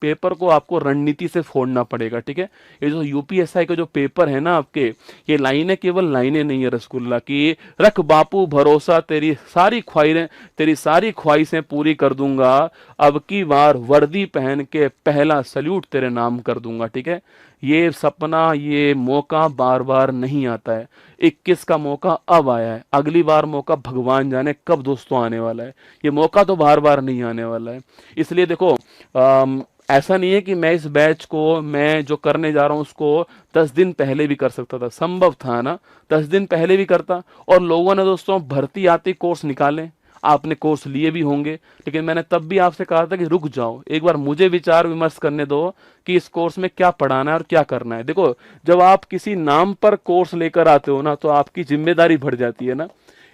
Paper को आपको रणनीति से फोड़ना पड़ेगा, ठीक है। ये जो यूपीएसआई का जो पेपर है ना आपके, ये लाइनें केवल लाइनें नहीं है रसगुल्ला की, रख बापू भरोसा तेरी सारी ख्वाहिशें पूरी कर दूंगा, अब की बार वर्दी पहन के पहला सल्यूट तेरे नाम कर दूंगा, ठीक है। ये सपना, ये मौका बार बार नहीं आता है। 21 का मौका अब आया है, अगली बार मौका भगवान जाने कब दोस्तों आने वाला है। ये मौका तो बार बार नहीं आने वाला है। इसलिए देखो, ऐसा नहीं है कि मैं इस बैच को, मैं जो करने जा रहा हूँ उसको 10 दिन पहले भी कर सकता था, संभव था ना, 10 दिन पहले भी करता। और लोगों ने दोस्तों भर्ती आते कोर्स निकाले, आपने कोर्स लिए भी होंगे, लेकिन मैंने तब भी आपसे कहा था कि रुक जाओ, एक बार मुझे विचार विमर्श करने दो कि इस कोर्स में क्या पढ़ाना है और क्या करना है। देखो, जब आप किसी नाम पर कोर्स लेकर आते हो ना, तो आपकी जिम्मेदारी बढ़ जाती है ना।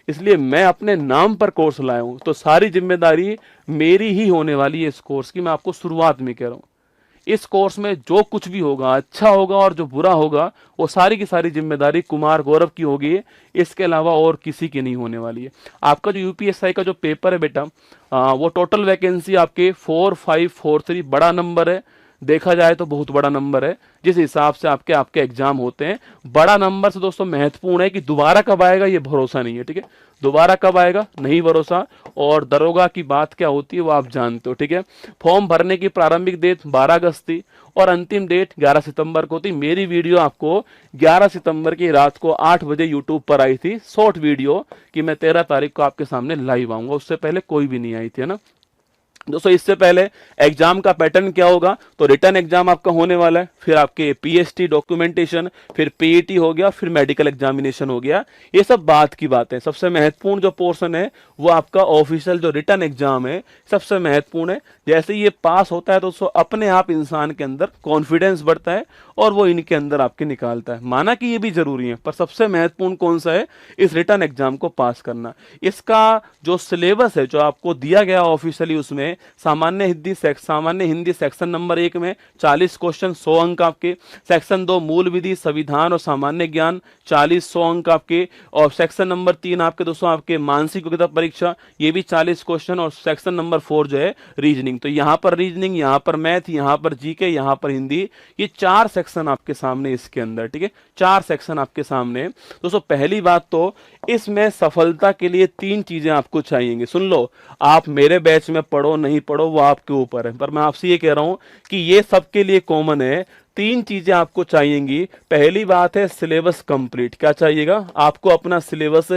इसलिए मैं अपने नाम पर कोर्स लाया हूं, तो सारी जिम्मेदारी मेरी ही होने वाली है इस कोर्स की। मैं आपको शुरुआत में कह रहा हूं, इस कोर्स में जो कुछ भी होगा, अच्छा होगा और जो बुरा होगा, वो सारी की सारी जिम्मेदारी कुमार गौरव की होगी, इसके अलावा और किसी की नहीं होने वाली है। आपका जो यूपीएसआई का जो पेपर है बेटा, वो टोटल वैकेंसी आपके 4543, बड़ा नंबर है, देखा जाए तो बहुत बड़ा नंबर है। जिस हिसाब से आपके आपके एग्जाम होते हैं, बड़ा नंबर से दोस्तों महत्वपूर्ण है कि दोबारा कब आएगा ये भरोसा नहीं है, ठीक है। दोबारा कब आएगा नहीं भरोसा। और दरोगा की बात क्या होती है वो आप जानते हो, ठीक है। फॉर्म भरने की प्रारंभिक डेट 12 अगस्त थी और अंतिम डेट 11 सितंबर को थी। मेरी वीडियो आपको 11 सितंबर की रात को 8 बजे यूट्यूब पर आई थी, शॉर्ट वीडियो, कि मैं 13 तारीख को आपके सामने लाइव आऊंगा। उससे पहले कोई भी नहीं आई थी, है ना दोस्तों। इससे पहले एग्जाम का पैटर्न क्या होगा, तो रिटर्न एग्जाम आपका होने वाला है, फिर आपके पीएसटी डॉक्यूमेंटेशन, फिर पीईटी हो गया, फिर मेडिकल एग्जामिनेशन हो गया। ये सब बात की बात है। सबसे महत्वपूर्ण जो पोर्शन है वो आपका ऑफिशियल जो रिटर्न एग्जाम है, सबसे महत्वपूर्ण है। जैसे ही ये पास होता है दोस्तों, अपने आप इंसान के अंदर कॉन्फिडेंस बढ़ता है और वो इनके अंदर आपके निकालता है। माना कि ये भी जरूरी है, पर सबसे महत्वपूर्ण कौन सा है, इस रिटर्न एग्जाम को पास करना। इसका जो सिलेबस है जो आपको दिया गया ऑफिशियली, उसमें सामान्य हिंदी सेक्शन नंबर 1 में 40 क्वेश्चन 100 अंक आपके, सेक्शन 2 मूल विधि संविधान और सामान्य ज्ञान 40-100 अंक आपके, और सेक्शन नंबर 3 आपके दोस्तों आपके मानसिक योग्यता परीक्षा, ये भी 40 क्वेश्चन, और सेक्शन नंबर 4 जो है रीजनिंग। तो यहाँ पर रीजनिंग, यहाँ पर मैथ, यहाँ पर जीके, यहाँ पर हिंदी, ये 4 सेक्शन आपके सामने इसके अंदर, ठीक है। 4 सेक्शन आपके सामने दोस्तों। पहली बात तो इसमें सफलता के लिए 3 चीजें आपको चाहिए, सुन लो। आप मेरे बैच में पढ़ो नहीं पढ़ो वो आपके ऊपर है, पर मैं आपसे ये कह रहा हूं कि ये सबके लिए कॉमन है। 3 चीजें आपको चाहिएंगी। पहली बात है सिलेबस कंप्लीट। क्या चाहिएगा आपको, अपना सिलेबस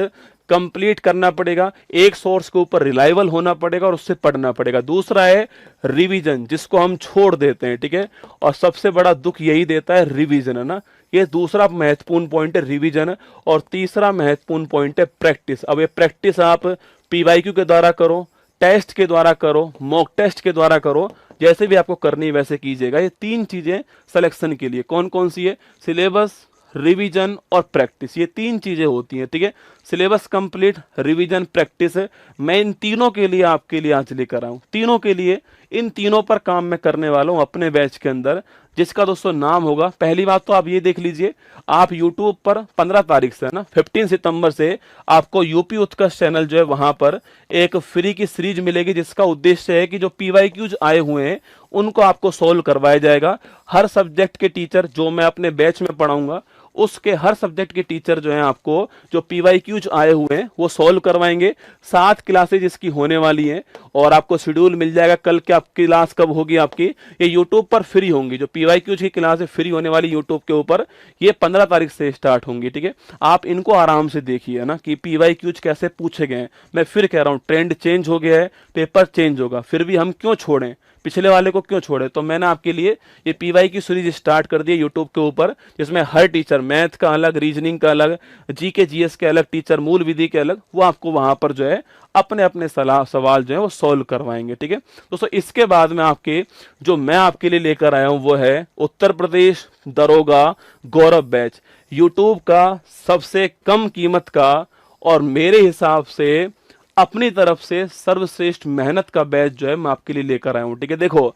कंप्लीट करना पड़ेगा, एक सोर्स के ऊपर रिलायबल होना पड़ेगा और उससे पढ़ना पड़ेगा। दूसरा है रिवीजन, जिसको हम छोड़ देते हैं, ठीक है। और सबसे बड़ा दुख यही देता है रिवीजन, है ना। ये दूसरा महत्वपूर्ण पॉइंट है रिवीजन। और तीसरा महत्वपूर्ण पॉइंट है प्रैक्टिस। अब ये प्रैक्टिस आप पीवाईक्यू के द्वारा करो, टेस्ट के द्वारा करो, मॉक टेस्ट के द्वारा करो, जैसे भी आपको करनी है वैसे कीजिएगा। ये 3 चीजें सिलेक्शन के लिए कौन कौन सी है, सिलेबस, रिवीजन और प्रैक्टिस, ये 3 चीजें होती हैं, ठीक है। सिलेबस कंप्लीट, रिवीजन, प्रैक्टिस है। मैं इन तीनों के लिए आपके लिए आज लेकर आऊं, तीनों के लिए, इन तीनों पर काम मैं करने वाला हूं अपने बैच के अंदर, जिसका दोस्तों नाम होगा। पहली बात तो आप ये देख लीजिए, आप YouTube पर 15 तारीख से, है ना, 15 सितंबर से आपको यूपी उत्कर्ष चैनल जो है वहां पर एक फ्री की सीरीज मिलेगी, जिसका उद्देश्य है कि जो पीवाईक्यूज आए हुए हैं उनको आपको सोल्व करवाया जाएगा। हर सब्जेक्ट के टीचर जो मैं अपने बैच में पढ़ाऊंगा, उसके हर सब्जेक्ट के टीचर जो हैं आपको जो पीवाईक्यूज आए हुए हैं वो सॉल्व करवाएंगे। 7 क्लासेज इसकी होने वाली हैं और आपको शेड्यूल मिल जाएगा कल के, आपकी क्लास कब होगी आपकी, ये यूट्यूब पर फ्री होंगी। जो पीवाईक्यूज की क्लास है फ्री होने वाली यूट्यूब के ऊपर, ये 15 तारीख से स्टार्ट होंगी, ठीक है। आप इनको आराम से देखिए ना कि पीवाईक्यूज कैसे पूछे गए हैं। मैं फिर कह रहा हूँ, ट्रेंड चेंज हो गया है, पेपर चेंज होगा, फिर भी हम क्यों छोड़ें, पिछले वाले को क्यों छोड़े। तो मैंने आपके लिए ये पीवाई की सीरीज स्टार्ट कर दी है यूट्यूब के ऊपर, जिसमें हर टीचर, मैथ का अलग, रीजनिंग का अलग, जीके जीएस के अलग टीचर, मूल विधि के अलग, वो आपको वहां पर जो है अपने अपने सवाल जो है वो सॉल्व करवाएंगे, ठीक है दोस्तों। इसके बाद में आपके जो मैं आपके लिए लेकर आया हूं वो है उत्तर प्रदेश दरोगा गौरव बैच, यूट्यूब का सबसे कम कीमत का और मेरे हिसाब से अपनी तरफ से सर्वश्रेष्ठ मेहनत का बैच जो है मैं आपके लिए लेकर आया हूं, ठीक है। देखो,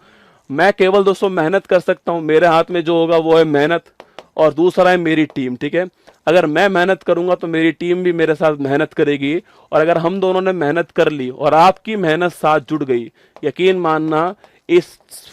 मैं केवल दोस्तों मेहनत कर सकता हूं, मेरे हाथ में जो होगा वो है मेहनत, और दूसरा है मेरी टीम, ठीक है। अगर मैं मेहनत करूंगा तो मेरी टीम भी मेरे साथ मेहनत करेगी, और अगर हम दोनों ने मेहनत कर ली और आपकी मेहनत साथ जुड़ गई, यकीन मानना इस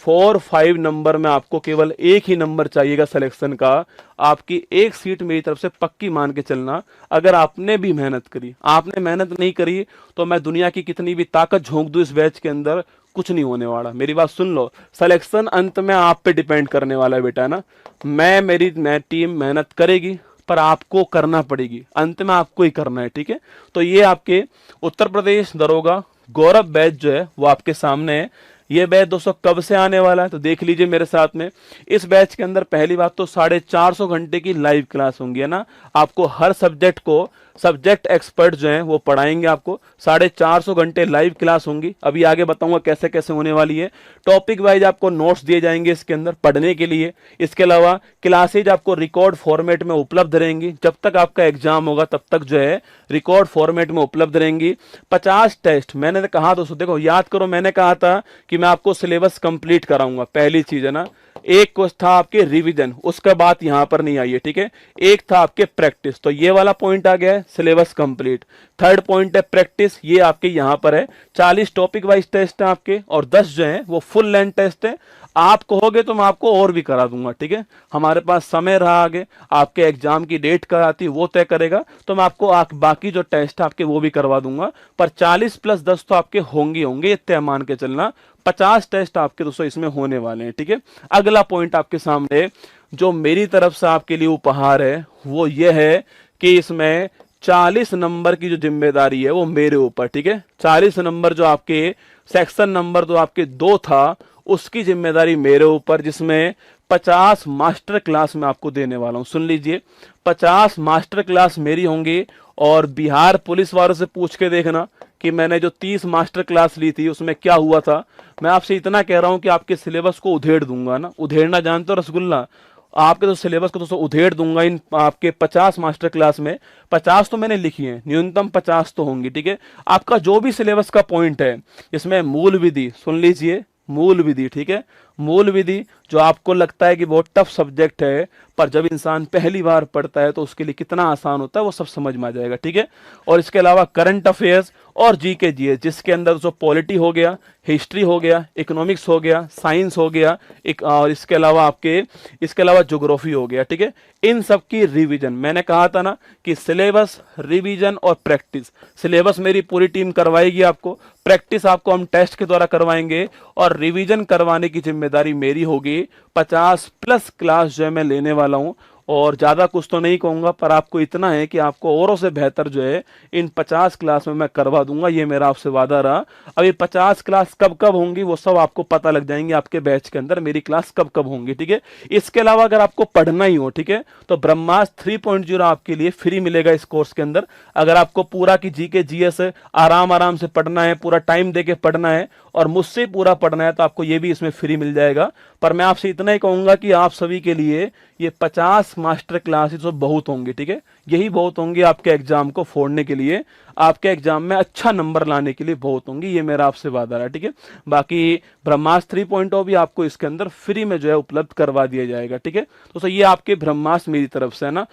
4-5 नंबर में आपको केवल एक ही नंबर चाहिएगा सिलेक्शन का। आपकी एक सीट मेरी तरफ से पक्की मान के चलना, अगर आपने भी मेहनत करी। आपने मेहनत नहीं करी तो मैं दुनिया की कितनी भी ताकत झोंक दूं इस बैच के अंदर, कुछ नहीं होने वाला। मेरी बात सुन लो, सिलेक्शन अंत में आप पे डिपेंड करने वाला है बेटा, है ना। मैं टीम मेहनत करेगी, पर आपको करना पड़ेगी, अंत में आपको ही करना है, ठीक है। तो ये आपके उत्तर प्रदेश दरोगा गौरव बैच जो है वो आपके सामने है। ये बैच दोस्तों कब से आने वाला है तो देख लीजिए मेरे साथ में। इस बैच के अंदर पहली बात तो 450 घंटे की लाइव क्लास होंगी, है ना। आपको हर सब्जेक्ट को सब्जेक्ट एक्सपर्ट जो हैं वो पढ़ाएंगे आपको। 450 घंटे लाइव क्लास होंगी। अभी आगे बताऊंगा कैसे कैसे होने वाली है। टॉपिक वाइज आपको नोट्स दिए जाएंगे इसके अंदर पढ़ने के लिए। इसके अलावा क्लासेज आपको रिकॉर्ड फॉर्मेट में उपलब्ध रहेंगी। जब तक आपका एग्जाम होगा तब तक जो है रिकॉर्ड फॉर्मेट में उपलब्ध रहेंगी। 50 टेस्ट मैंने कहा दोस्तों, देखो याद करो, मैंने कहा था कि मैं आपको सिलेबस कंप्लीट कराऊंगा। पहली चीज है ना, एक कुछ था आपके रिवीजन, उसका बात यहां पर नहीं आई है, ठीक है। एक था आपके प्रैक्टिस, तो ये वाला पॉइंट आ गया है, सिलेबस कंप्लीट। थर्ड पॉइंट है प्रैक्टिस, ये आपके यहां पर है। 40 टॉपिक वाइज टेस्ट है आपके और 10 जो है वो फुल लेंथ टेस्ट है। आप कहोगे तो मैं आपको और भी करा दूंगा, ठीक है। हमारे पास समय रहा आगे, आपके एग्जाम की डेट कब आती है वो तय करेगा, तो मैं आपको बाकी जो टेस्ट आपके वो भी करवा दूंगा। पर 40 + 10 तो आपके होंगे ये तय मान के चलना। 50 टेस्ट आपके दोस्तों इसमें होने वाले हैं, ठीक है। अगला पॉइंट आपके सामने जो मेरी तरफ से आपके लिए उपहार है वो ये है कि इसमें 40 नंबर की जो जिम्मेदारी है वो मेरे ऊपर, ठीक है। 40 नंबर जो आपके सेक्शन नंबर जो आपके 2 था उसकी जिम्मेदारी मेरे ऊपर, जिसमें 50 मास्टर क्लास में आपको देने वाला हूं। सुन लीजिए, 50 मास्टर क्लास मेरी होंगी। और बिहार पुलिस वालों से पूछ के देखना कि मैंने जो 30 मास्टर क्लास ली थी उसमें क्या हुआ था। मैं आपसे इतना कह रहा हूं कि आपके सिलेबस को उधेड़ दूंगा ना। उधेड़ना जानते हो रसगुल्ला? आपके तो सिलेबस को दोस्तों उधेड़ दूंगा इन आपके 50 मास्टर क्लास में। 50 तो मैंने लिखी है, न्यूनतम 50 तो होंगी, ठीक है। आपका जो भी सिलेबस का पॉइंट है, इसमें मूल विधि, सुन लीजिए, मूल विधि, ठीक है। मूल विधि जो आपको लगता है कि बहुत टफ सब्जेक्ट है, पर जब इंसान पहली बार पढ़ता है तो उसके लिए कितना आसान होता है वो सब समझ में आ जाएगा, ठीक है। और इसके अलावा करंट अफेयर्स और जीके जीएस, जिसके अंदर जो पॉलिटी हो गया, हिस्ट्री हो गया, इकोनॉमिक्स हो गया, साइंस हो गया, और इसके अलावा ज्योग्राफी हो गया, ठीक है। इन सब की रिवीजन, मैंने कहा था ना कि सिलेबस, रिवीजन और प्रैक्टिस। सिलेबस मेरी पूरी टीम करवाएगी आपको, प्रैक्टिस आपको हम टेस्ट के द्वारा करवाएंगे और रिवीजन करवाने की जिम्मेदारी मेरी होगी। 50+ क्लास जो है मैं लेने वाला हूं। और ज्यादा कुछ तो नहीं कहूंगा, पर आपको इतना है कि आपको औरों से बेहतर जो है इन 50 क्लास में मैं करवा दूंगा, ये मेरा आपसे वादा रहा। अब ये 50 क्लास कब कब होंगी वो सब आपको पता लग जाएंगे आपके बैच के अंदर, मेरी क्लास कब कब होंगी, ठीक है। इसके अलावा अगर आपको पढ़ना ही हो, ठीक है, तो ब्रह्मास्त्र 3.0 आपके लिए फ्री मिलेगा इस कोर्स के अंदर। अगर आपको पूरा की जीके जीएस आराम से पढ़ना है, पूरा टाइम देके पढ़ना है और मुझसे पूरा पढ़ना है, तो आपको ये भी इसमें फ्री मिल जाएगा। पर मैं आपसे इतना ही कहूंगा कि आप सभी के लिए ये 50 मास्टर क्लासेस तो बहुत होंगी, ठीक है। यही बहुत होंगी आपके एग्जाम को फोड़ने के लिए, आपके एग्जाम में अच्छा नंबर लाने के लिए बहुत होंगी, ये मेरा आपसे वादा है, ठीक है। बाकी ब्रह्मास्त्र 3.0 भी आपको इसके अंदर फ्री में जो है उपलब्ध करवा दिया जाएगा, ठीक है। तो ये आपके ब्रह्मास्त्र मेरी तरफ से है ना।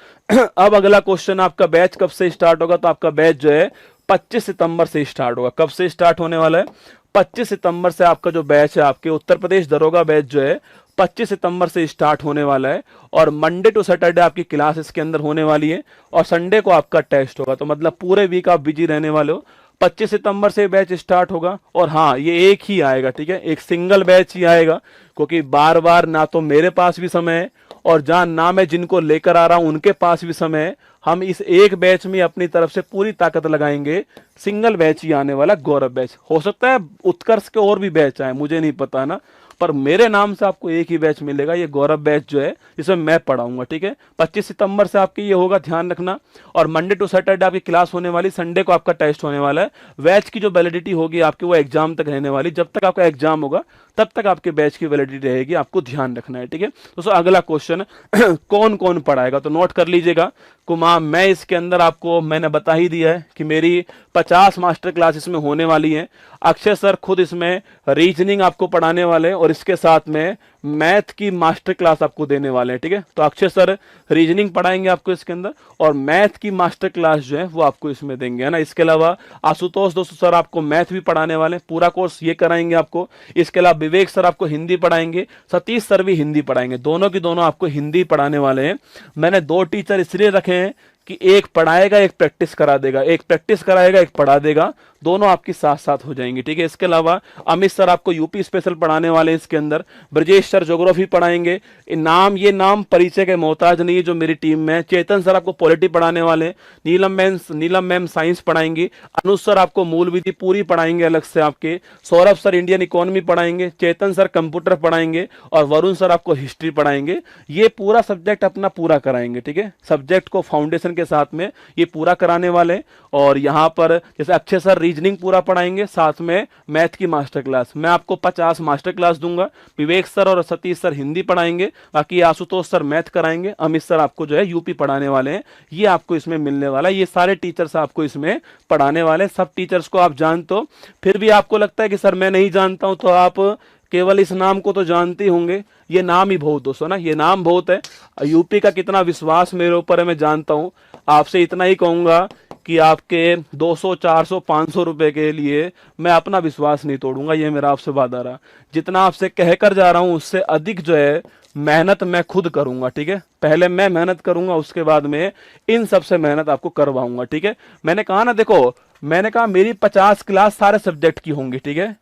अब अगला क्वेश्चन, आपका बैच कब से स्टार्ट होगा? तो आपका बैच जो है 25 सितंबर से स्टार्ट होगा। कब से स्टार्ट होने वाला है? 25 सितंबर से आपका जो बैच है, आपके उत्तर प्रदेश दरोगा बैच जो है 25 सितंबर से स्टार्ट होने वाला है। और मंडे टू सैटरडे आपकी क्लास इसके अंदर होने वाली है और संडे को आपका टेस्ट होगा। तो मतलब पूरे वीक आप बिजी रहने वाले हो। 25 सितंबर से बैच स्टार्ट होगा। और हाँ, ये एक ही आएगा, ठीक है, एक सिंगल बैच ही आएगा, क्योंकि बार बार ना तो मेरे पास भी समय है और जहां ना मैं जिनको लेकर आ रहा हूं उनके पास भी समय है। हम इस एक बैच में अपनी तरफ से पूरी ताकत लगाएंगे। सिंगल बैच ही आने वाला गौरव बैच। हो सकता है उत्कर्ष के और भी बैच आए, मुझे नहीं पता ना, पर मेरे नाम से आपको एक ही बैच मिलेगा, ये गौरव बैच जो है जिसमें मैं पढ़ाऊंगा, ठीक है। 25 सितंबर से आपकी ये होगा, ध्यान रखना। और मंडे टू सैटरडे आपकी क्लास होने वाली, संडे को आपका टेस्ट होने वाला है। बैच की जो वैलिडिटी होगी आपकी वो एग्जाम तक रहने वाली। जब तक आपका एग्जाम होगा तब तक आपके बैच की वैलिडिटी रहेगी, आपको ध्यान रखना है, ठीक है। दोस्तों अगला क्वेश्चन, कौन कौन पढ़ाएगा? तो नोट कर लीजिएगा। कुमार, मैं इसके अंदर आपको मैंने बता ही दिया है कि मेरी 50 मास्टर क्लास इसमें होने वाली है। अक्षय सर खुद इसमें रीजनिंग आपको पढ़ाने वाले हैं और इसके साथ में मैथ की मास्टर क्लास आपको देने वाले हैं, ठीक है। तो अक्षय सर रीजनिंग पढ़ाएंगे आपको इसके अंदर, और मैथ की मास्टर क्लास जो है वो आपको इसमें देंगे, है ना। इसके अलावा आशुतोष दोस्तों सर आपको मैथ भी पढ़ाने वाले हैं, पूरा कोर्स ये कराएंगे आपको। इसके अलावा विवेक सर आपको हिंदी पढ़ाएंगे, सतीश सर भी हिंदी पढ़ाएंगे, दोनों की दोनों आपको हिंदी पढ़ाने वाले हैं। मैंने 2 टीचर इसलिए रखे हैं कि एक पढ़ाएगा एक प्रैक्टिस करा देगा, एक प्रैक्टिस कराएगा एक पढ़ा देगा, दोनों आपकी साथ साथ हो जाएंगी, ठीक है। इसके अलावा अमित सर आपको यूपी स्पेशल पढ़ाने वाले हैं इसके अंदर, ब्रजेश सर ज्योग्राफी पढ़ाएंगे। ये नाम परिचय के मोहताज नहीं है जो मेरी टीम में है। चेतन सर आपको पॉलिटी पढ़ाने वाले हैं, नीलम मैम साइंस पढ़ाएंगी, अनुज सर आपको मूल विधि पूरी पढ़ाएंगे अलग से आपके, सौरभ सर इंडियन इकोनॉमी पढ़ाएंगे, चेतन सर कंप्यूटर पढ़ाएंगे, और वरुण सर आपको हिस्ट्री पढ़ाएंगे। ये पूरा सब्जेक्ट अपना पूरा कराएंगे, ठीक है। सब्जेक्ट को फाउंडेशन के साथ में ये पूरा कराने वाले। और यहाँ पर जैसे अक्षय सर रीजनिंग पूरा पढ़ाएंगे, साथ में मैथ की मास्टर क्लास, मैं आपको 50 मास्टर क्लास दूंगा। विवेक सर और सतीश सर हिंदी पढ़ाएंगे, बाकी आशुतोष सर मैथ कराएंगे, अमित सर आपको जो है यूपी पढ़ाने वाले हैं। ये आपको इसमें मिलने वाला है, ये सारे टीचर्स आपको इसमें पढ़ाने वाले हैं। सब टीचर्स को आप जानते हो, फिर भी आपको लगता है कि सर मैं नहीं जानता हूं, तो आप केवल इस नाम को तो जानते होंगे। ये नाम ही बहुत दोस्तों ना, ये नाम बहुत है। यूपी का कितना विश्वास मेरे ऊपर है मैं जानता हूं। आपसे इतना ही कहूंगा कि आपके 200, 400, 500 रुपए के लिए मैं अपना विश्वास नहीं तोड़ूंगा, ये मेरा आपसे वादा रहा। जितना आपसे कहकर जा रहा हूं उससे अधिक जो है मेहनत मैं खुद करूंगा, ठीक है। पहले मैं मेहनत करूंगा, उसके बाद में इन सबसे मेहनत आपको करवाऊंगा, ठीक है। मैंने कहा ना, देखो मैंने कहा मेरी 50 क्लास सारे सब्जेक्ट की होंगी, ठीक है,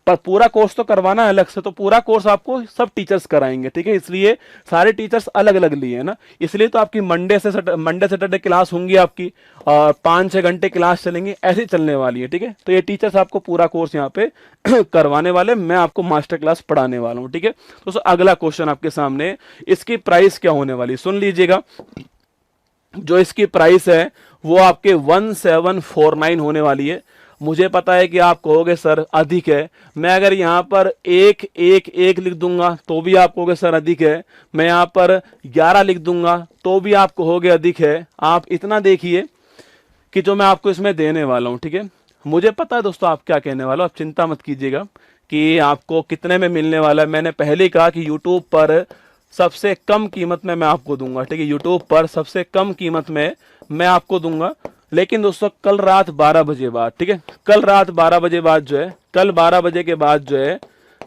पर पूरा कोर्स तो करवाना है अलग से, तो पूरा कोर्स आपको सब टीचर्स कराएंगे, ठीक है। इसलिए सारे टीचर्स अलग अलग लिए है ना, इसलिए तो आपकी मंडे सैटरडे क्लास होंगी आपकी, और 5-6 घंटे क्लास चलेंगी, ऐसे चलने वाली है, ठीक है। तो ये टीचर्स आपको पूरा कोर्स यहाँ पे करवाने वाले, मैं आपको मास्टर क्लास पढ़ाने वाला हूँ, ठीक है। तो अगला क्वेश्चन आपके सामने, इसकी प्राइस क्या होने वाली, सुन लीजिएगा। जो इसकी प्राइस है वो आपके 1749 होने वाली है। मुझे पता है कि आप कहोगे सर अधिक है, मैं अगर यहाँ पर 1 लिख दूंगा तो भी आप कहोगे सर अधिक है, मैं यहाँ पर 11 लिख दूंगा तो भी आप कहोगे अधिक है। आप इतना देखिए कि जो मैं आपको इसमें देने वाला हूँ, ठीक है। मुझे पता है दोस्तों आप क्या कहने वाले हो, आप चिंता मत कीजिएगा कि आपको कितने में मिलने वाला है। मैंने पहले ही कहा कि यूट्यूब पर सबसे कम कीमत में मैं आपको दूंगा, ठीक है। यूट्यूब पर सबसे कम कीमत में मैं आपको दूंगा। लेकिन दोस्तों कल रात 12 बजे बाद, ठीक है, कल रात 12 बजे बाद जो है, कल 12 बजे के बाद जो है,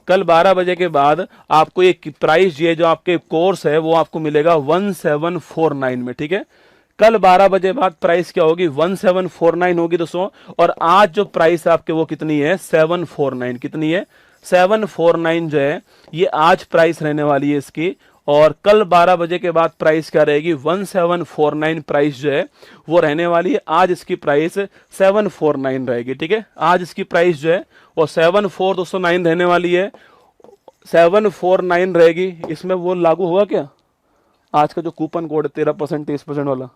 कल 12 बजे के बाद आपको ये प्राइस, ये जो आपके कोर्स है वो आपको मिलेगा 1749 में, ठीक है। कल 12 बजे बाद प्राइस क्या होगी, 1749 होगी दोस्तों। और आज जो प्राइस आपके वो कितनी है, 749, कितनी है, 749 जो है ये आज प्राइस रहने वाली है इसकी। और कल 12 बजे के बाद प्राइस क्या रहेगी, 1749 प्राइस जो है वो रहने वाली है। आज इसकी प्राइस 749 रहेगी, ठीक है। आज इसकी प्राइस जो है वो 74209 रहने वाली है, 749 रहेगी। इसमें वो लागू हुआ क्या, आज का जो कूपन कोड है 13%, 30% वाला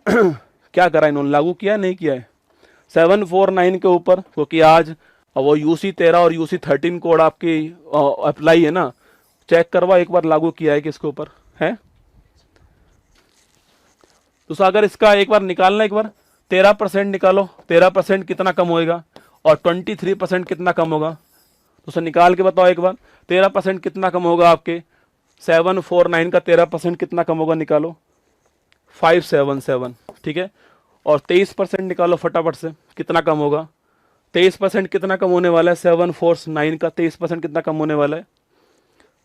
क्या करा इन्होंने, लागू किया नहीं किया है 749 के ऊपर, क्योंकि आज वो UC 13 और UC 13 कोड आपकी अप्लाई है ना, चेक करवा एक बार लागू किया है किसके ऊपर है। तो अगर इसका एक बार निकालना, एक बार 13% निकालो, 13% कितना कम होएगा और 23% कितना कम होगा, तो सर निकाल के बताओ एक बार। 13% कितना कम होगा आपके, 749 का 13% कितना कम होगा, निकालो 577, ठीक है। और 23% निकालो फटाफट से, कितना कम होगा, 23% कितना कम होने वाला है, 749 का 23% कितना कम होने वाला है,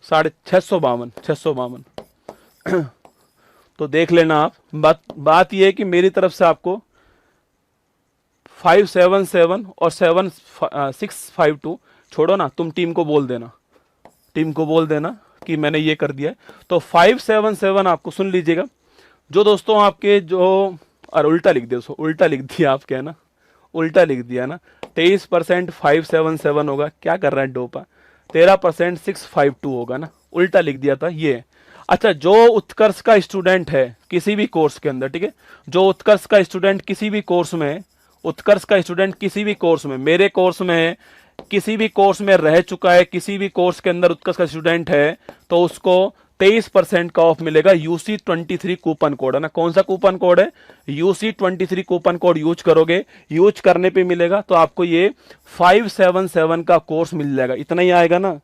652। तो देख लेना आप। बात यह है कि मेरी तरफ से आपको 577 और 652 छोड़ो ना, तुम टीम को बोल देना, टीम को बोल देना कि मैंने ये कर दिया है। तो 577 आपको, सुन लीजिएगा, जो दोस्तों आपके जो, और उल्टा लिख दिया, उल्टा लिख दिया आपके, है ना, उल्टा लिख दिया ना। 23% 577 होगा, क्या कर रहा है डोपा, 13% 652 होगा ना, उल्टा लिख दिया था ये। अच्छा, जो उत्कर्ष का स्टूडेंट है किसी भी कोर्स के अंदर, ठीक है, जो उत्कर्ष का स्टूडेंट किसी भी कोर्स में, उत्कर्ष का स्टूडेंट किसी भी कोर्स में, मेरे कोर्स में, किसी भी कोर्स में रह चुका है, किसी भी कोर्स के अंदर उत्कर्ष का स्टूडेंट है, तो उसको 23% का ऑफ मिलेगा। UC 23 कूपन कोड है ना, कौन सा कूपन कोड है, UC 23 कूपन कोड यूज करोगे, यूज करने पे मिलेगा, तो आपको ये 577 का कोर्स मिल जाएगा। इतना ही आएगा ना,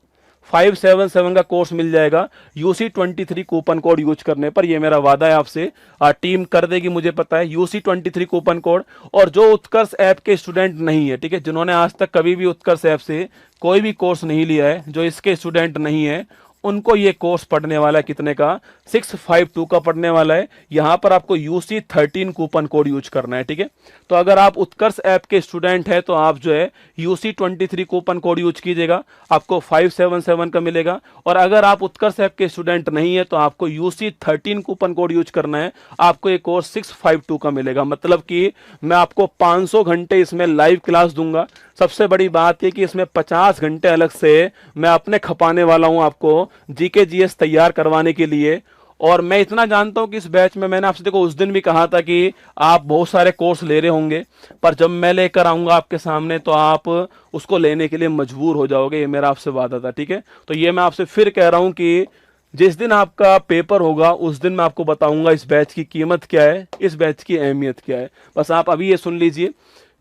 577 का कोर्स मिल जाएगा UC23 कूपन कोड यूज करने पर। ये मेरा वादा है आपसे, टीम कर देगी मुझे पता है। UC23 coupon code. और जो उत्कर्ष ऐप के स्टूडेंट नहीं है, ठीक है, जिन्होंने आज तक कभी भी उत्कर्ष ऐप से कोई भी कोर्स नहीं लिया है, जो इसके स्टूडेंट नहीं है, उनको ये कोर्स पढ़ने वाला है कितने का, 652 का पढ़ने वाला है। यहां पर आपको UC13 कूपन कोड यूज करना है, ठीक है। तो अगर आप उत्कर्ष ऐप के स्टूडेंट है तो आप जो है UC23 कूपन कोड यूज कीजिएगा, आपको 577 का मिलेगा। और अगर आप उत्कर्ष ऐप के स्टूडेंट नहीं है तो आपको UC13 कूपन कोड यूज करना है, आपको ये कोर्स 652 का मिलेगा। मतलब कि मैं आपको 500 घंटे इसमें लाइव क्लास दूंगा। सबसे बड़ी बात है कि इसमें 50 घंटे अलग से मैं अपने खपाने वाला हूं आपको जीके जीएस तैयार करवाने के लिए। और मैं इतना जानता हूं कि इस बैच में, मैंने आपसे देखो उस दिन भी कहा था कि आप बहुत सारे कोर्स ले रहे होंगे, पर जब मैं लेकर आऊंगा आपके सामने तो आप उसको लेने के लिए मजबूर हो जाओगे। ये मेरा आपसे वादा था, ठीक है। तो ये मैं आपसे फिर कह रहा हूं कि जिस दिन आपका पेपर होगा उस दिन मैं आपको बताऊंगा इस बैच की कीमत क्या है, इस बैच की अहमियत क्या है। बस आप अभी ये सुन लीजिए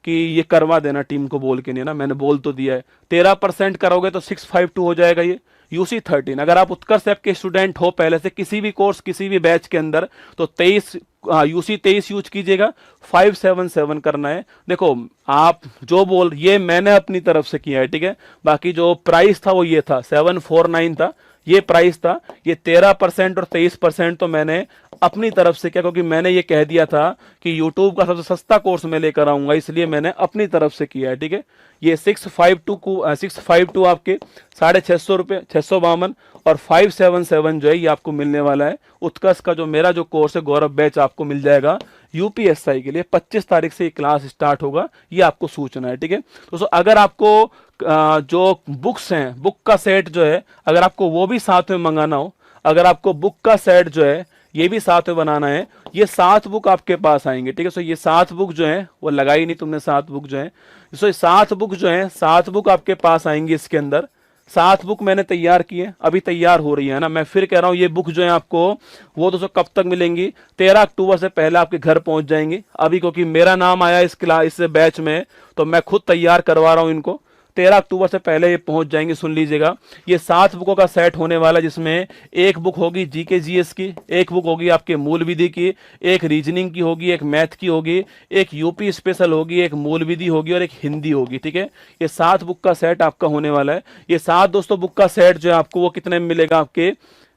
कि ये करवा देना टीम को बोल के, नहीं ना, मैंने बोल तो दिया है। 13% करोगे तो 652 हो जाएगा ये UC13। अगर आप उत्कर्ष ऐप के स्टूडेंट हो पहले से किसी भी कोर्स किसी भी बैच के अंदर, तो 23 UC23 यूज कीजिएगा, 577 करना है। देखो आप जो बोल, ये मैंने अपनी तरफ से किया है, ठीक है। बाकी जो प्राइस था वो ये था 749 था, ये प्राइस था। ये 13% और 23% तो मैंने अपनी तरफ से किया, क्योंकि मैंने ये कह दिया था कि YouTube का सबसे सस्ता कोर्स मैं लेकर आऊंगा, इसलिए मैंने अपनी तरफ से किया है, ठीक है। ये 652 आपके 650 रुपये, 652, और 577 जो है ये आपको मिलने वाला है। उत्कर्ष का जो मेरा जो कोर्स है गौरव बैच आपको मिल जाएगा UPSI के लिए। 25 तारीख से ये क्लास स्टार्ट होगा, ये आपको सूचना है, ठीक है। दोस्तों अगर आपको जो बुक्स हैं, बुक का सेट जो है, अगर आपको वो भी साथ में मंगाना हो, अगर आपको बुक का सेट जो है ये भी साथ में बनाना है, ये 7 बुक आपके पास आएंगे, ठीक है। सो ये 7 बुक जो है वो लगाई नहीं तुमने, 7 बुक जो है, सो ये 7 बुक जो है 7 बुक आपके पास आएंगी। इसके अंदर 7 बुक मैंने तैयार की है, अभी तैयार हो रही है ना। मैं फिर कह रहा हूँ ये बुक जो है आपको वो दोस्तों कब तक मिलेंगी, 13 अक्टूबर से पहले आपके घर पहुंच जाएंगी। अभी क्योंकि मेरा नाम आया इस बैच में, तो मैं खुद तैयार करवा रहा हूँ इनको। 13 अक्टूबर से पहले ये पहुंच जाएंगे। सुन लीजिएगा, ये 7 बुकों का सेट होने वाला, जिसमें एक बुक होगी जीके जीएस की, एक बुक होगी आपके मूल विधि की, एक रीजनिंग की होगी, एक मैथ की होगी, एक यूपी स्पेशल होगी, एक मूल विधि होगी और एक हिंदी होगी, ठीक है। ये 7 बुक का सेट आपका होने वाला है। ये 7 दोस्तों बुक का सेट जो है आपको वो कितने में मिलेगा, आपके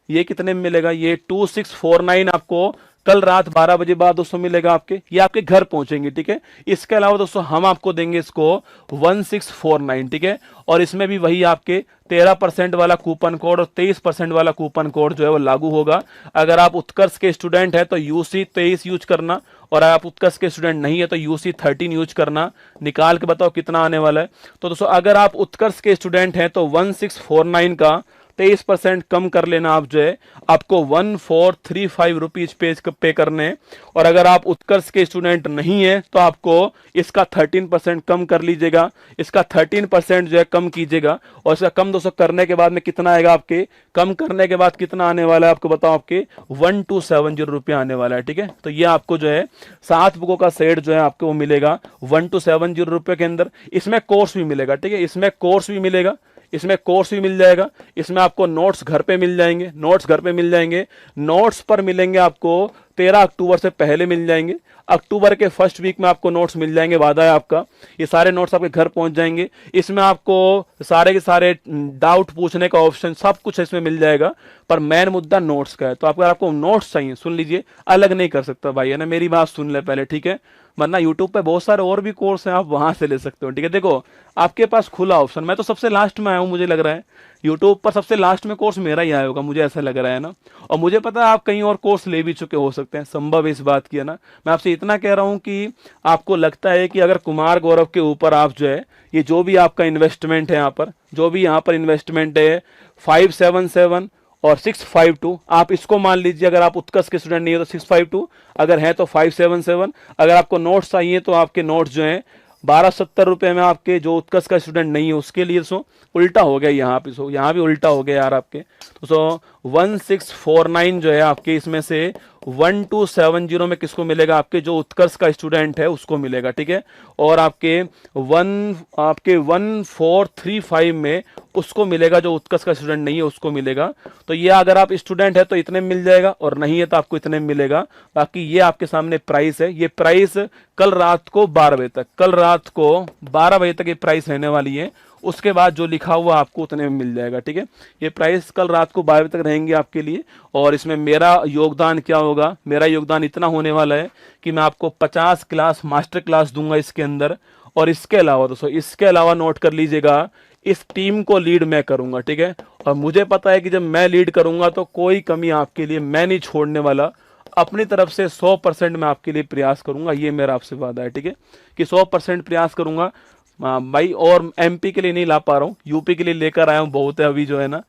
ये कितने में मिलेगा, ये 2649 आपको कल रात 12 बजे बाद दोस्तों मिलेगा आपके, ये आपके घर पहुंचेंगे, ठीक है। इसके अलावा दोस्तों हम आपको देंगे इसको 1649, ठीक है। और इसमें भी वही आपके 13% वाला कूपन कोड और 23% वाला कूपन कोड जो है वो लागू होगा। अगर आप उत्कर्ष के स्टूडेंट है तो UC23 यूज करना, और अगर आप उत्कर्ष के स्टूडेंट नहीं है तो UC13 यूज करना। निकाल के बताओ कितना आने वाला है। तो दोस्तों अगर आप उत्कर्ष के स्टूडेंट हैं तो 1649 का 23% कम कर लेना, आप जो है आपको 1435 रुपीज पे करने। और अगर आप उत्कर्ष के स्टूडेंट नहीं है तो आपको इसका 13% कम कर लीजिएगा, इसका 13% जो है कम कीजिएगा। और इसका कम दोस्तों करने के बाद में कितना आएगा, आपके कम करने के बाद कितना आने वाला है आपको बताओ, आपके 1270 रुपये आने वाला है, ठीक है। तो ये आपको जो है 7 बुकों का सेट जो है आपको वो मिलेगा 1270 रुपये के अंदर। इसमें कोर्स भी मिलेगा, ठीक है, इसमें कोर्स भी मिलेगा, इसमें कोर्स भी मिल जाएगा। इसमें आपको नोट्स घर पे मिल जाएंगे, नोट्स घर पे मिल जाएंगे। नोट्स पर मिलेंगे आपको 13 अक्टूबर से पहले मिल जाएंगे। अक्टूबर के फर्स्ट वीक में आपको नोट्स मिल जाएंगे, वादा है आपका। ये सारे नोट्स आपके घर पहुंच जाएंगे। इसमें आपको सारे के सारे डाउट पूछने का ऑप्शन सब कुछ इसमें मिल जाएगा, पर मेन मुद्दा नोट्स का है। तो अगर आपको नोट्स चाहिए, सुन लीजिए, अलग नहीं कर सकता भाई, है ना, मेरी बात सुन ले पहले, ठीक है। वरना यूट्यूब पे बहुत सारे और भी कोर्स हैं, आप वहां से ले सकते हो, ठीक है। देखो आपके पास खुला ऑप्शन, मैं तो सबसे लास्ट में आया हूं, मुझे लग रहा है यूट्यूब पर सबसे लास्ट में कोर्स मेरा ही आया होगा, मुझे ऐसा लग रहा है ना। और मुझे पता है आप कहीं और कोर्स ले भी चुके हो सकते हैं, संभव है इस बात की, है ना। मैं आपसे इतना कह रहा हूं कि आपको लगता है कि अगर कुमार गौरव के ऊपर आप जो है ये जो भी आपका इन्वेस्टमेंट है, यहाँ पर जो भी यहाँ पर इन्वेस्टमेंट है 577 और 652, आप इसको मान लीजिए। अगर आप उत्कर्ष के स्टूडेंट नहीं हो तो 652, अगर है तो 577। अगर आपको नोट्स चाहिए तो आपके नोट्स जो हैं 1270 रुपये में आपके जो उत्कर्ष का स्टूडेंट नहीं है उसके लिए सो उल्टा हो गया यहाँ पे, सो यहाँ भी उल्टा हो गया यार आपके। तो सो 1649 जो है आपके इसमें से 1270 में किसको मिलेगा, आपके जो उत्कर्ष का स्टूडेंट है उसको मिलेगा, ठीक है। और आपके 1435 में उसको मिलेगा जो उत्कर्ष का स्टूडेंट नहीं है उसको मिलेगा। तो ये अगर आप स्टूडेंट है तो इतने मिल जाएगा और नहीं है तो आपको इतने मिलेगा। बाकी ये आपके सामने प्राइस है, ये प्राइस कल रात को 12 बजे तक, कल रात को 12 बजे तक ये प्राइस रहने वाली है। उसके बाद जो लिखा हुआ आपको उतने में मिल जाएगा, ठीक है। ये प्राइस कल रात को 12 बजे तक रहेंगे आपके लिए। और इसमें मेरा योगदान क्या होगा, मेरा योगदान इतना होने वाला है कि मैं आपको 50 क्लास मास्टर क्लास दूंगा इसके अंदर। और इसके अलावा दोस्तों, इसके अलावा नोट कर लीजिएगा, इस टीम को लीड मैं करूंगा, ठीक है। और मुझे पता है कि जब मैं लीड करूंगा तो कोई कमी आपके लिए मैं नहीं छोड़ने वाला। अपनी तरफ से 100% मैं आपके लिए प्रयास करूंगा, ये मेरा आपसे वादा है, ठीक है, कि 100% प्रयास करूंगा भाई। और एमपी के लिए नहीं ला पा रहा हूँ, यूपी के लिए लेकर आया हूँ, बहुत है अभी जो है ना।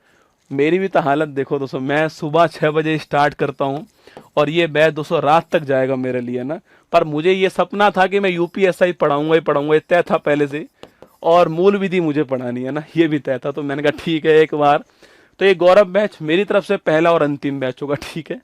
मेरी भी तो हालत देखो दोस्तों, मैं सुबह 6 बजे स्टार्ट करता हूँ और ये बैच दोस्तों रात तक जाएगा मेरे लिए ना। पर मुझे ये सपना था कि मैं यूपीएसआई पढ़ाऊंगा ही पढ़ाऊंगा, ये तय था पहले से। और मूल विधि मुझे पढ़ानी है ना, ये भी तय था। तो मैंने कहा ठीक है एक बार। तो ये गौरव बैच मेरी तरफ से पहला और अंतिम बैच होगा, ठीक है।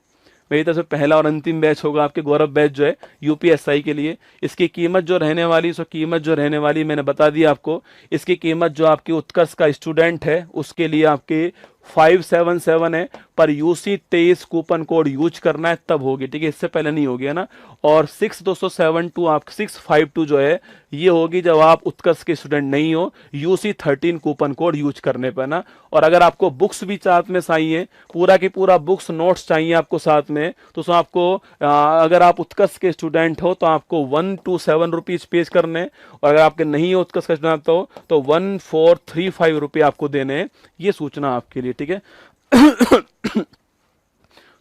मेरी तरफ से पहला और अंतिम बैच होगा आपके गौरव बैच जो है यूपीएसआई के लिए। इसकी कीमत जो रहने वाली, सो कीमत जो रहने वाली मैंने बता दी आपको। इसकी कीमत जो आपकी उत्कर्ष का स्टूडेंट है उसके लिए आपके 577 है, पर यूसी 23 कूपन कोड यूज करना है तब होगी, ठीक है, इससे पहले नहीं होगी, है ना। और 6272 आप 652 जो है ये होगी जब आप उत्कर्ष के स्टूडेंट नहीं हो, यूसी 13 कूपन कोड यूज करने पर ना। और अगर आपको बुक्स भी साथ में चाहिए, पूरा की पूरा बुक्स नोट्स चाहिए आपको साथ में, तो उसमें आपको अगर आप उत्कर्ष के स्टूडेंट हो तो आपको 127 रुपीज पेज करने। और अगर आपके नहीं हो उत्कर्ष का स्टूडेंट तो 1435 रुपये आपको देने। ये सूचना आपके लिए, ठीक है।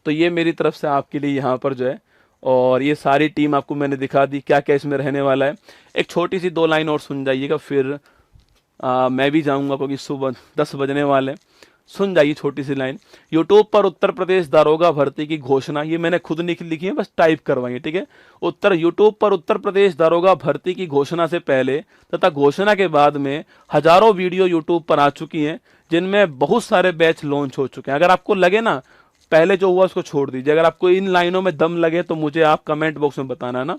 तो ये मेरी तरफ से आपके लिए यहाँ पर जो है, और ये सारी टीम आपको मैंने दिखा दी क्या क्या इसमें रहने वाला है। एक छोटी सी 2 लाइन और सुन जाइएगा, फिर मैं भी जाऊंगा क्योंकि सुबह 10 बजने वाले। सुन जाइए छोटी सी लाइन। यूट्यूब पर उत्तर प्रदेश दारोगा भर्ती की घोषणा, ये मैंने खुद लिखी है, बस टाइप करवाइए, ठीक है। यूट्यूब पर उत्तर प्रदेश दारोगा भर्ती की घोषणा से पहले तथा घोषणा के बाद में हजारों वीडियो यूट्यूब पर आ चुकी हैं, जिनमें बहुत सारे बैच लॉन्च हो चुके हैं। अगर आपको लगे ना पहले जो हुआ उसको छोड़ दीजिए, अगर आपको इन लाइनों में दम लगे तो मुझे आप कमेंट बॉक्स में बताना ना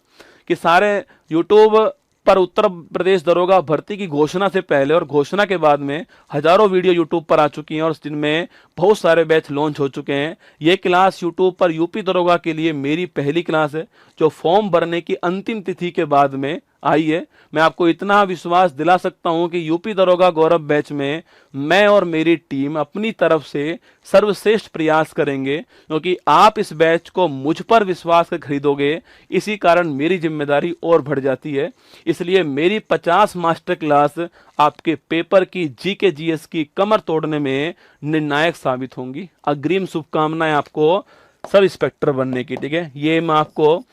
कि सारे यूट्यूब पर उत्तर प्रदेश दरोगा भर्ती की घोषणा से पहले और घोषणा के बाद में हजारों वीडियो यूट्यूब पर आ चुकी हैं और जिनमें बहुत सारे बैच लॉन्च हो चुके हैं। ये क्लास यूट्यूब पर यूपी दरोगा के लिए मेरी पहली क्लास है जो फॉर्म भरने की अंतिम तिथि के बाद में आई है। मैं आपको इतना विश्वास दिला सकता हूं कि यूपी दरोगा गौरव बैच में मैं और मेरी टीम अपनी तरफ से सर्वश्रेष्ठ प्रयास करेंगे, क्योंकि आप इस बैच को मुझ पर विश्वास कर खरीदोगे, इसी कारण मेरी जिम्मेदारी और बढ़ जाती है। इसलिए मेरी 50 मास्टर क्लास आपके पेपर की जीके जीएस की कमर तोड़ने में निर्णायक साबित होंगी। अग्रिम शुभकामनाएं आपको सब इंस्पेक्टर बनने की, ठीक है। ये मैं आपको,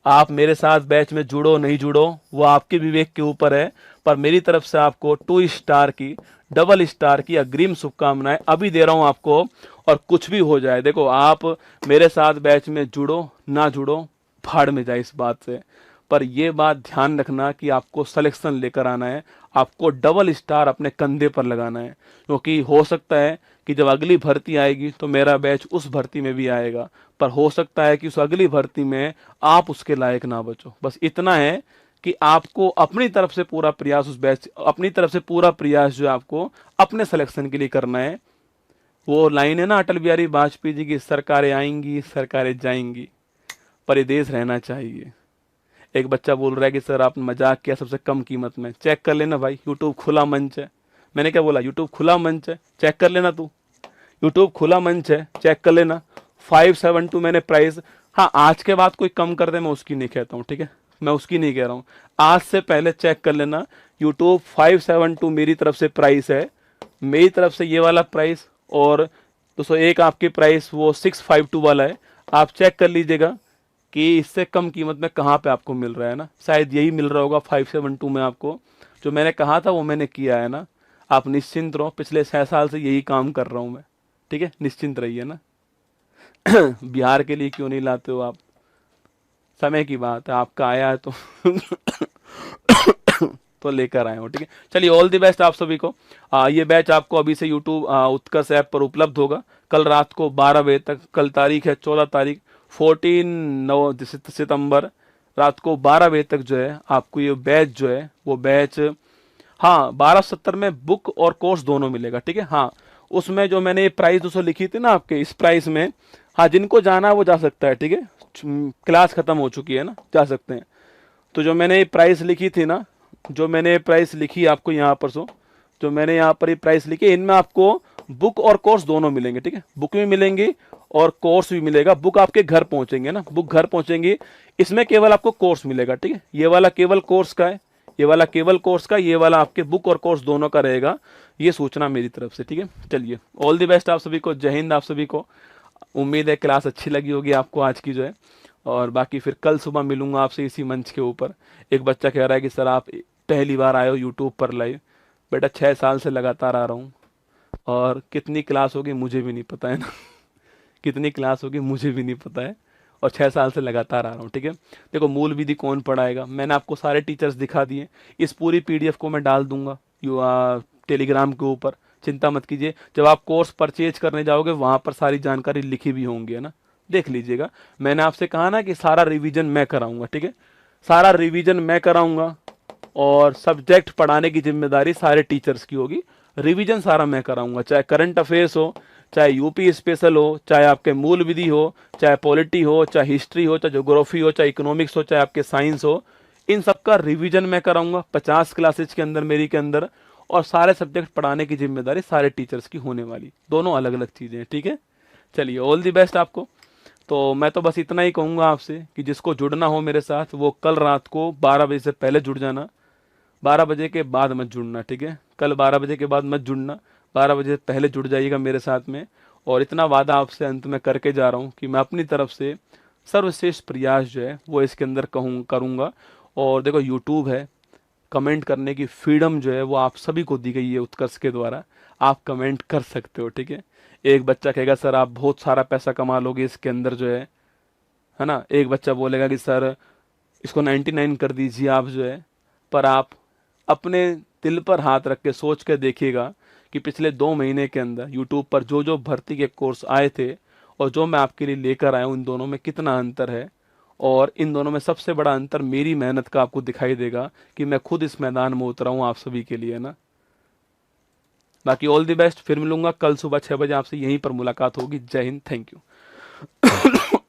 आप मेरे साथ बैच में जुड़ो नहीं जुड़ो वो आपके विवेक के ऊपर है, पर मेरी तरफ से आपको 2 स्टार की, डबल स्टार की अग्रिम शुभकामनाएं अभी दे रहा हूं आपको। और कुछ भी हो जाए, देखो आप मेरे साथ बैच में जुड़ो ना जुड़ो भाड़ में जाए इस बात से, पर यह बात ध्यान रखना कि आपको सिलेक्शन लेकर आना है, आपको डबल स्टार अपने कंधे पर लगाना है। क्योंकि हो सकता है कि जब अगली भर्ती आएगी तो मेरा बैच उस भर्ती में भी आएगा, पर हो सकता है कि उस अगली भर्ती में आप उसके लायक ना बचो। बस इतना है कि आपको अपनी तरफ से पूरा प्रयास, उस बैच अपनी तरफ से पूरा प्रयास जो है आपको अपने सिलेक्शन के लिए करना है। वो लाइन है ना अटल बिहारी वाजपेयी जी की, सरकारें आएंगी सरकारें जाएंगी पर ये देश रहना चाहिए। एक बच्चा बोल रहा है कि सर आपने मजाक किया सबसे कम कीमत में। चेक कर लेना भाई, यूट्यूब खुला मंच है। मैंने क्या बोला, यूट्यूब खुला मंच है, चेक कर लेना तू, यूट्यूब खुला मंच है, चेक कर लेना। 572 मैंने प्राइस, हाँ आज के बाद कोई कम कर दे मैं उसकी नहीं कहता हूँ, ठीक है, मैं उसकी नहीं कह रहा हूँ। आज से पहले चेक कर लेना, यूट्यूब 572 मेरी तरफ से प्राइस है, मेरी तरफ से ये वाला प्राइस। और 201 आपके प्राइस वो 652 वाला है। आप चेक कर लीजिएगा कि इससे कम कीमत में कहाँ पे आपको मिल रहा है ना, शायद यही मिल रहा होगा 572 में आपको। जो मैंने कहा था वो मैंने किया है ना, आप निश्चिंत रहो, पिछले 6 साल से यही काम कर रहा हूँ मैं, ठीक है, निश्चिंत रहिए ना। बिहार के लिए क्यों नहीं लाते हो आप, समय की बात है, आपका आया है तो तो लेकर आए हो, ठीक है। चलिए ऑल द बेस्ट आप सभी को। ये बैच आपको अभी से यूट्यूब उत्कर्ष ऐप पर उपलब्ध होगा कल रात को 12 बजे तक। कल तारीख है 14 तारीख 14 सितंबर रात को 12 बजे तक जो है आपको ये बैच जो है वो बैच, हाँ 1270 में बुक और कोर्स दोनों मिलेगा, ठीक है। हाँ उसमें जो मैंने ये प्राइस 200 लिखी थी ना आपके, इस प्राइस में हाँ जिनको जाना है वो जा सकता है, ठीक है। क्लास खत्म हो चुकी है ना, जा सकते हैं। तो जो मैंने ये प्राइस लिखी थी ना, जो मैंने प्राइस लिखी आपको यहाँ पर, जो मैंने यहाँ पर ये प्राइस लिखी, इनमें आपको बुक और कोर्स दोनों मिलेंगे, ठीक है। बुक भी मिलेंगी और कोर्स भी मिलेगा। बुक आपके घर पहुंचेंगे ना, बुक घर पहुंचेंगी। इसमें केवल आपको कोर्स मिलेगा, ठीक है। ये वाला केवल कोर्स का है, ये वाला केवल कोर्स का, ये वाला आपके बुक और कोर्स दोनों का रहेगा। ये सूचना मेरी तरफ से, ठीक है। चलिए ऑल द बेस्ट आप सभी को, जय हिंद आप सभी को। उम्मीद है क्लास अच्छी लगी होगी आपको आज की जो है। और बाकी फिर कल सुबह मिलूंगा आपसे इसी मंच के ऊपर। एक बच्चा कह रहा है कि सर आप पहली बार आए हो यूट्यूब पर लाइव। बेटा 6 साल से लगातार आ रहा हूँ, और कितनी क्लास होगी मुझे भी नहीं पता है ना कितनी क्लास होगी मुझे भी नहीं पता है, और 6 साल से लगातार आ रहा हूँ, ठीक है। देखो मूल विधि कौन पढ़ाएगा, मैंने आपको सारे टीचर्स दिखा दिए। इस पूरी पीडीएफ को मैं डाल दूंगा टेलीग्राम के ऊपर, चिंता मत कीजिए। जब आप कोर्स परचेज करने जाओगे वहां पर सारी जानकारी लिखी भी होंगी, है ना, देख लीजिएगा। मैंने आपसे कहा ना कि सारा रिवीजन मैं कराऊंगा, ठीक है। सारा रिवीजन मैं कराऊंगा, और सब्जेक्ट पढ़ाने की जिम्मेदारी सारे टीचर्स की होगी। रिवीजन सारा मैं कराऊंगा, चाहे करंट अफेयर्स हो, चाहे यूपी स्पेशल हो, चाहे आपके मूल विधि हो, चाहे पॉलिटी हो, चाहे हिस्ट्री हो, चाहे ज्योग्राफी हो, चाहे इकोनॉमिक्स हो, चाहे आपके साइंस हो। इन सबका रिवीजन मैं कराऊंगा 50 क्लासेज के अंदर, मेरी के अंदर। और सारे सब्जेक्ट पढ़ाने की जिम्मेदारी सारे टीचर्स की होने वाली, दोनों अलग अलग चीजें हैं, ठीक है। चलिए ऑल दी बेस्ट आपको। तो मैं तो बस इतना ही कहूंगा आपसे कि जिसको जुड़ना हो मेरे साथ वो कल रात को 12 बजे से पहले जुड़ जाना, 12 बजे के बाद मत जुड़ना, ठीक है। कल 12 बजे के बाद मत जुड़ना, 12 बजे पहले जुड़ जाइएगा मेरे साथ में। और इतना वादा आपसे अंत में करके जा रहा हूँ कि मैं अपनी तरफ से सर्वश्रेष्ठ प्रयास जो है वो इसके अंदर करूँगा। और देखो यूट्यूब है, कमेंट करने की फ्रीडम जो है वो आप सभी को दी गई है उत्कर्ष के द्वारा। आप कमेंट कर सकते हो, ठीक है। एक बच्चा कहेगा सर आप बहुत सारा पैसा कमा लोगे इसके अंदर जो है ना। एक बच्चा बोलेगा कि सर इसको 99 कर दीजिए आप जो है। पर आप अपने दिल पर हाथ रख के सोच के देखिएगा कि पिछले 2 महीने के अंदर यूट्यूब पर जो जो भर्ती के कोर्स आए थे और जो मैं आपके लिए लेकर आया हूँ, इन दोनों में कितना अंतर है। और इन दोनों में सबसे बड़ा अंतर मेरी मेहनत का आपको दिखाई देगा कि मैं खुद इस मैदान में उतरा हूँ आप सभी के लिए, ना। बाकी ऑल द बेस्ट, फिर मिलूंगा कल सुबह 6 बजे आपसे, यहीं पर मुलाकात होगी। जय हिंद, थैंक यू।